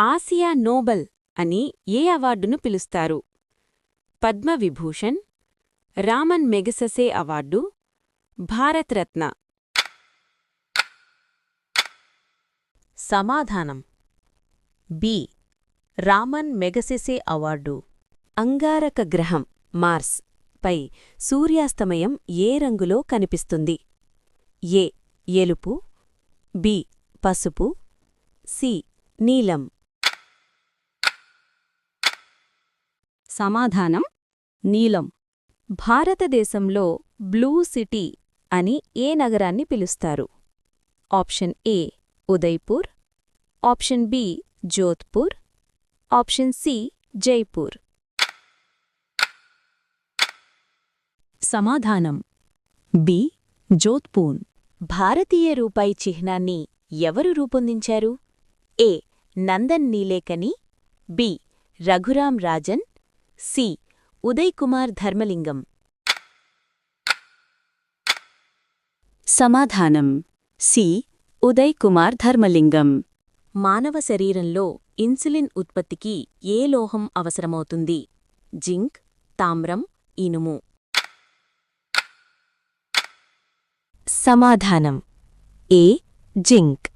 Asia Nobel అని ఏ అవార్డును పిలుస్తారు? Padma Vibhushan, Raman Magsaysay award, Bharat Ratna. సమాధానం బి. Raman Magsaysay award. అంగారక గ్రహం మార్స్ పై సూర్యాస్తమయం ఏ రంగులో కనిపిస్తుంది? ఏ ఎలుపు, బి పసుపు, సి నీలం. సమాధానం నీలం. భారతదేశంలో బ్లూ సిటీ అని ఏ నగరాన్ని పిలుస్తారు? Option A Udaipur, option B Jodhpur, option C Jaipur. సమాధానం బి. జోధ్పూర్. భారతీయ రూపాయి చిహ్నాన్ని ఎవరు రూపొందించారు? A Nandan Nilekani, B Raghuram Rajan, C Uday Kumar Dharmalingam. సమాధానం సి. ఉదయ్ కుమార్ ధర్మలింగం. మానవ శరీరంలో ఇన్సులిన్ ఉత్పత్తికి ఏ లోహం అవసరమవుతుంది? జింక్, తామ్రం, ఇనుము. సమాధానం ఏ. జింక్.